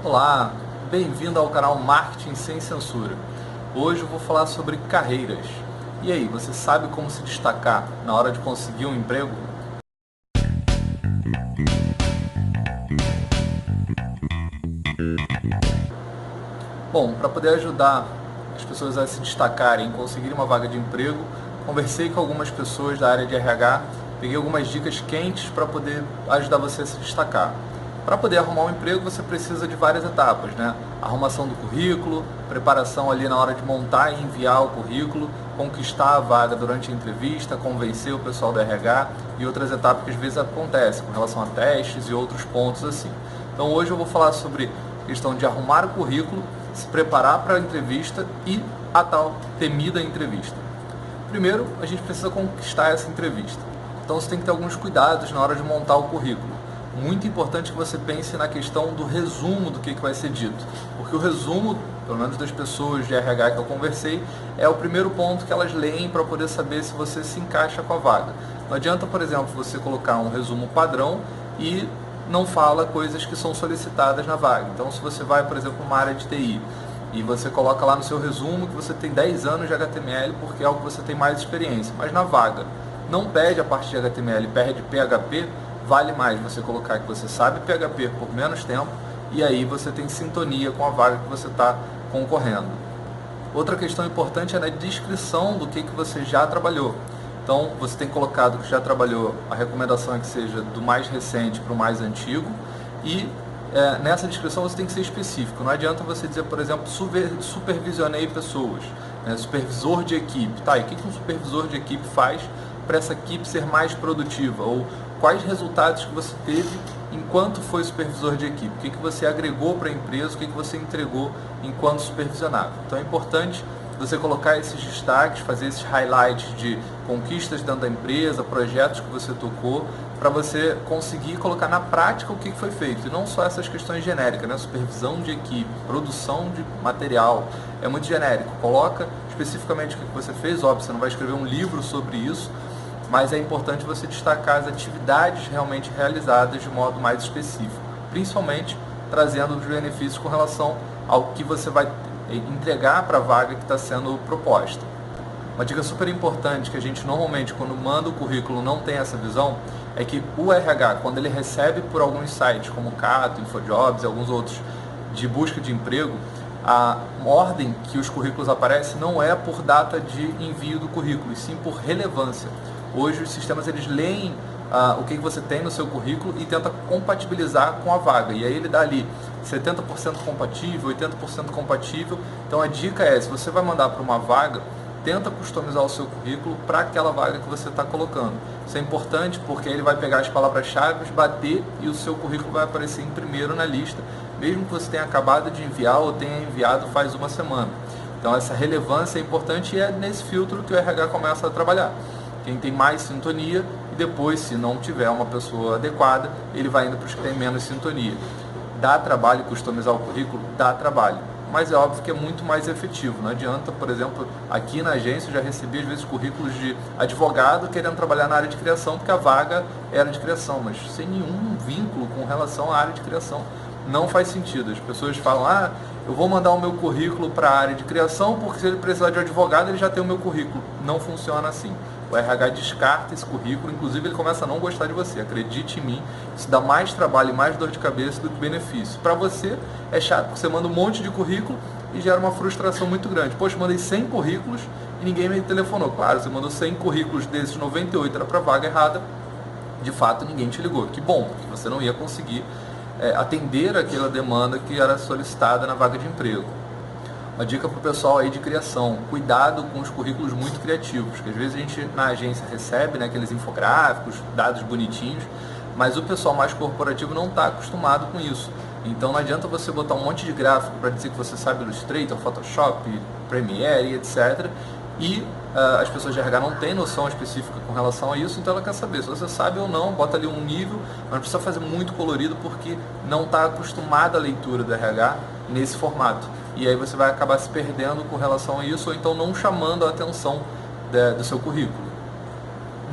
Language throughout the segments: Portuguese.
Olá, bem-vindo ao canal Marketing Sem Censura. Hoje eu vou falar sobre carreiras. E aí, você sabe como se destacar na hora de conseguir um emprego? Bom, para poder ajudar as pessoas a se destacarem e conseguirem uma vaga de emprego, conversei com algumas pessoas da área de RH, peguei algumas dicas quentes para poder ajudar você a se destacar. Para poder arrumar um emprego, você precisa de várias etapas, né? Arrumação do currículo, preparação ali na hora de montar e enviar o currículo, conquistar a vaga durante a entrevista, convencer o pessoal do RH e outras etapas que às vezes acontecem com relação a testes e outros pontos assim. Então hoje eu vou falar sobre a questão de arrumar o currículo, se preparar para a entrevista e a tal temida entrevista. Primeiro, a gente precisa conquistar essa entrevista. Então você tem que ter alguns cuidados na hora de montar o currículo. Muito importante que você pense na questão do resumo do que vai ser dito, porque o resumo, pelo menos das pessoas de RH que eu conversei, é o primeiro ponto que elas leem para poder saber se você se encaixa com a vaga. Não adianta, por exemplo, você colocar um resumo padrão e não fala coisas que são solicitadas na vaga. Então, se você vai, por exemplo, uma área de TI e você coloca lá no seu resumo que você tem 10 anos de HTML porque é algo que você tem mais experiência, mas na vaga não pede a parte de HTML, pede PHP, vale mais você colocar que você sabe PHP por menos tempo e aí você tem sintonia com a vaga que você está concorrendo. Outra questão importante é na descrição do que você já trabalhou. Então, você tem colocado que já trabalhou, a recomendação é que seja do mais recente para o mais antigo e nessa descrição você tem que ser específico. Não adianta você dizer, por exemplo, supervisionei pessoas, né? Supervisor de equipe. Tá, e o que um supervisor de equipe faz para essa equipe ser mais produtiva? Ou quais resultados que você teve enquanto foi supervisor de equipe? O que você agregou para a empresa? O que você entregou enquanto supervisionava? Então é importante você colocar esses destaques, fazer esses highlights de conquistas dentro da empresa, projetos que você tocou, para você conseguir colocar na prática o que foi feito. E não só essas questões genéricas, né? Supervisão de equipe, produção de material, é muito genérico. Coloca especificamente o que você fez, óbvio, você não vai escrever um livro sobre isso, mas é importante você destacar as atividades realmente realizadas de modo mais específico, principalmente trazendo os benefícios com relação ao que você vai entregar para a vaga que está sendo proposta. Uma dica super importante que a gente normalmente, quando manda o currículo, não tem essa visão, é que o RH, quando ele recebe por alguns sites, como o Cato, InfoJobs e alguns outros de busca de emprego, a ordem que os currículos aparecem não é por data de envio do currículo, e sim por relevância. Hoje os sistemas eles leem o que você tem no seu currículo e tenta compatibilizar com a vaga. E aí ele dá ali 70% compatível, 80% compatível. Então a dica é, se você vai mandar para uma vaga, tenta customizar o seu currículo para aquela vaga que você está colocando. Isso é importante porque ele vai pegar as palavras-chave, bater e o seu currículo vai aparecer em primeiro na lista, mesmo que você tenha acabado de enviar ou tenha enviado faz uma semana. Então essa relevância é importante e é nesse filtro que o RH começa a trabalhar. Quem tem mais sintonia e depois, se não tiver uma pessoa adequada, ele vai indo para os que têm menos sintonia. Dá trabalho customizar o currículo? Dá trabalho, mas é óbvio que é muito mais efetivo. Não adianta, por exemplo, aqui na agência eu já recebi às vezes currículos de advogado querendo trabalhar na área de criação, porque a vaga era de criação, mas sem nenhum vínculo com relação à área de criação. Não faz sentido. As pessoas falam, eu vou mandar o meu currículo para a área de criação, porque se ele precisar de advogado, ele já tem o meu currículo. Não funciona assim. O RH descarta esse currículo, inclusive ele começa a não gostar de você. Acredite em mim, isso dá mais trabalho e mais dor de cabeça do que benefício. Para você é chato, porque você manda um monte de currículo e gera uma frustração muito grande. Poxa, mandei 100 currículos e ninguém me telefonou. Claro, você mandou 100 currículos, desses 98 era para a vaga errada, de fato ninguém te ligou. Que bom, porque você não ia conseguir atender aquela demanda que era solicitada na vaga de emprego. Uma dica para o pessoal aí de criação, cuidado com os currículos muito criativos, porque às vezes a gente na agência recebe, né, aqueles infográficos, dados bonitinhos, mas o pessoal mais corporativo não está acostumado com isso. Então não adianta você botar um monte de gráfico para dizer que você sabe Illustrator, Photoshop, Premiere, etc. E as pessoas de RH não têm noção específica com relação a isso, então ela quer saber se você sabe ou não, bota ali um nível, mas não precisa fazer muito colorido porque não está acostumada a leitura do RH nesse formato. E aí você vai acabar se perdendo com relação a isso, ou então não chamando a atenção do seu currículo.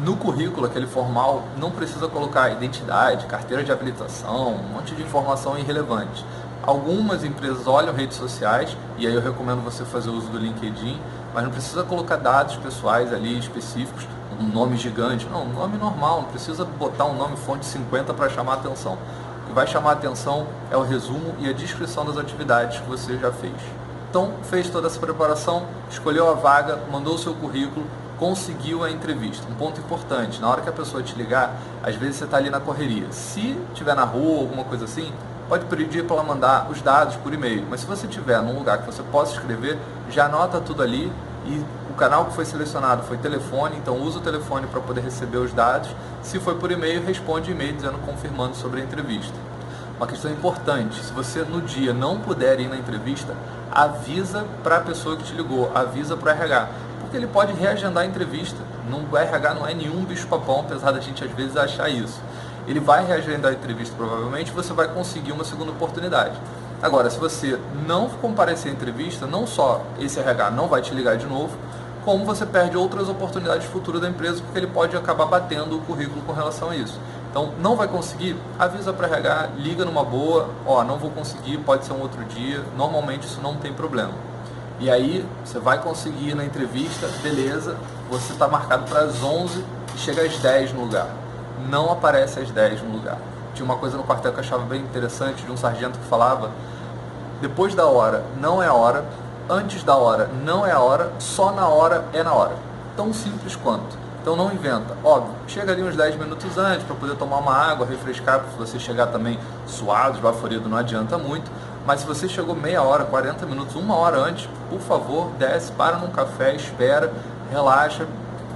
No currículo, aquele formal, não precisa colocar identidade, carteira de habilitação, um monte de informação irrelevante. Algumas empresas olham redes sociais, e aí eu recomendo você fazer uso do LinkedIn, mas não precisa colocar dados pessoais ali específicos, um nome gigante, não, um nome normal, não precisa botar um nome fonte 50 para chamar a atenção. O que vai chamar a atenção é o resumo e a descrição das atividades que você já fez. Então, fez toda essa preparação, escolheu a vaga, mandou o seu currículo, conseguiu a entrevista. Um ponto importante, na hora que a pessoa te ligar, às vezes você está ali na correria. Se estiver na rua, alguma coisa assim, pode pedir para ela mandar os dados por e-mail. Mas se você estiver num lugar que você possa escrever, já anota tudo ali, e o canal que foi selecionado foi telefone, então usa o telefone para poder receber os dados. Se foi por e-mail, responde e-mail dizendo, confirmando sobre a entrevista. Uma questão importante, se você no dia não puder ir na entrevista, avisa para a pessoa que te ligou, avisa para o RH, porque ele pode reagendar a entrevista. O RH não é nenhum bicho-papão, apesar da gente às vezes achar isso. Ele vai reagendar a entrevista provavelmente, você vai conseguir uma segunda oportunidade. Agora, se você não comparecer à entrevista, não só esse RH não vai te ligar de novo, como você perde outras oportunidades futuras da empresa, porque ele pode acabar batendo o currículo com relação a isso. Então, não vai conseguir, avisa para RH, liga numa boa, não vou conseguir, pode ser um outro dia, normalmente isso não tem problema. E aí, você vai conseguir na entrevista, beleza, você está marcado para as 11 e chega às 10 no lugar. Não aparece às 10 no lugar. Tinha uma coisa no quartel que eu achava bem interessante, de um sargento que falava, depois da hora não é a hora, antes da hora não é a hora, só na hora é na hora. Tão simples quanto. Então não inventa. Óbvio, chega ali uns 10 minutos antes para poder tomar uma água, refrescar, se você chegar também suado, esbaforido, não adianta muito. Mas se você chegou meia hora, 40 minutos, uma hora antes, por favor, desce, para num café, espera, relaxa,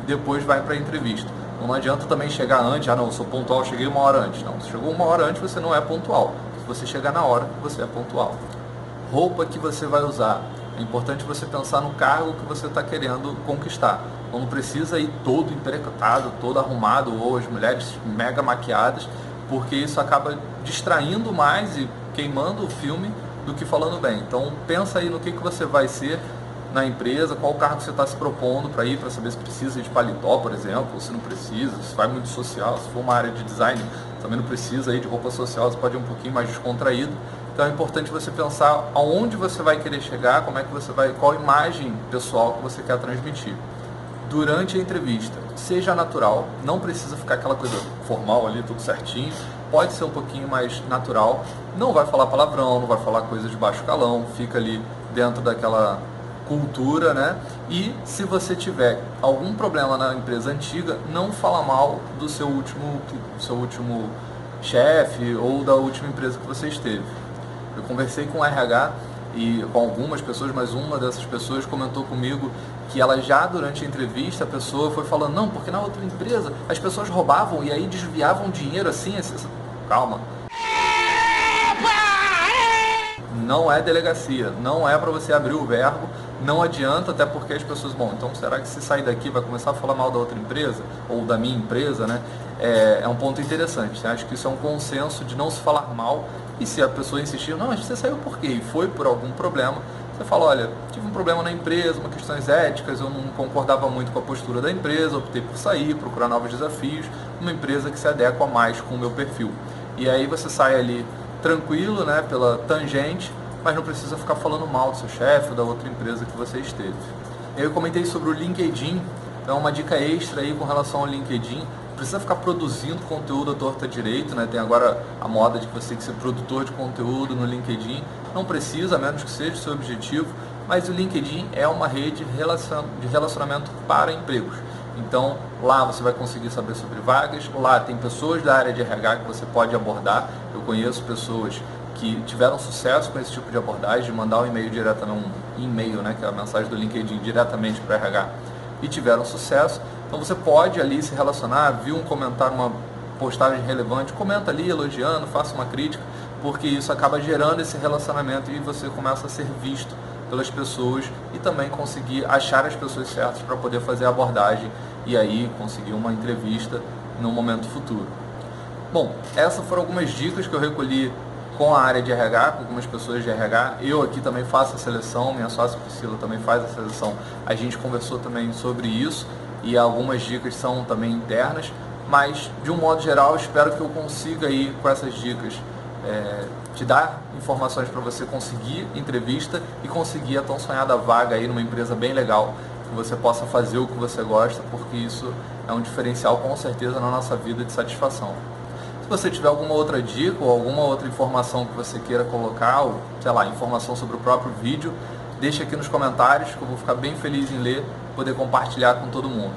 depois vai para a entrevista. Não adianta também chegar antes, não, eu sou pontual, cheguei uma hora antes. Não, se chegou uma hora antes, você não é pontual. Se você chegar na hora, você é pontual. Roupa que você vai usar. É importante você pensar no cargo que você está querendo conquistar. Não precisa ir todo empregotado, todo arrumado, ou as mulheres mega maquiadas, porque isso acaba distraindo mais e queimando o filme do que falando bem. Então pensa aí no que você vai ser na empresa, qual cargo você está se propondo para ir, para saber se precisa ir de paletó, por exemplo, ou se não precisa, se vai muito social, se for uma área de design, também não precisa ir de roupa social, você pode ir um pouquinho mais descontraído. Então é importante você pensar aonde você vai querer chegar, como é que você vai, qual imagem pessoal que você quer transmitir. Durante a entrevista, seja natural, não precisa ficar aquela coisa formal ali, tudo certinho, pode ser um pouquinho mais natural, não vai falar palavrão, não vai falar coisa de baixo calão, fica ali dentro daquela cultura, né? E se você tiver algum problema na empresa antiga, não fala mal do seu último chefe ou da última empresa que você esteve. Eu conversei com o RH e com algumas pessoas, mas uma dessas pessoas comentou comigo que ela já durante a entrevista, a pessoa foi falando, não, porque na outra empresa as pessoas roubavam e aí desviavam dinheiro assim. Calma. Não é delegacia, não é para você abrir o verbo, não adianta, até porque as pessoas, então será que se sair daqui vai começar a falar mal da outra empresa, ou da minha empresa, né? É um ponto interessante, né? Acho que isso é um consenso de não se falar mal, e se a pessoa insistir, não, você saiu por quê? E foi por algum problema, você fala, olha, tive um problema na empresa, uma questões éticas, eu não concordava muito com a postura da empresa, optei por sair, procurar novos desafios, uma empresa que se adequa mais com o meu perfil. E aí você sai ali tranquilo, né, pela tangente, mas não precisa ficar falando mal do seu chefe ou da outra empresa que você esteve. Eu comentei sobre o LinkedIn, então uma dica extra aí com relação ao LinkedIn, precisa ficar produzindo conteúdo à torta direito, né? Tem agora a moda de que você tem que ser produtor de conteúdo no LinkedIn, não precisa, a menos que seja o seu objetivo, mas o LinkedIn é uma rede de relacionamento para empregos. Então, lá você vai conseguir saber sobre vagas, lá tem pessoas da área de RH que você pode abordar. Eu conheço pessoas que tiveram sucesso com esse tipo de abordagem, de mandar um e-mail diretamente, né, que é a mensagem do LinkedIn diretamente para o RH, e tiveram sucesso. Então você pode ali se relacionar, viu um comentário, uma postagem relevante, comenta ali elogiando, faça uma crítica, porque isso acaba gerando esse relacionamento e você começa a ser visto pelas pessoas e também conseguir achar as pessoas certas para poder fazer a abordagem e aí conseguir uma entrevista no momento futuro. Bom, essas foram algumas dicas que eu recolhi com a área de RH, com algumas pessoas de RH. Eu aqui também faço a seleção, minha sócia Priscila também faz a seleção. A gente conversou também sobre isso e algumas dicas são também internas, mas de um modo geral espero que eu consiga aí com essas dicas te dá informações para você conseguir entrevista e conseguir a tão sonhada vaga aí numa empresa bem legal, que você possa fazer o que você gosta, porque isso é um diferencial com certeza na nossa vida de satisfação. Se você tiver alguma outra dica ou alguma outra informação que você queira colocar, ou sei lá, informação sobre o próprio vídeo, deixa aqui nos comentários que eu vou ficar bem feliz em ler, poder compartilhar com todo mundo.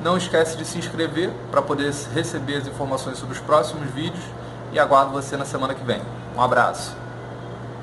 Não esquece de se inscrever para poder receber as informações sobre os próximos vídeos e aguardo você na semana que vem. Um abraço!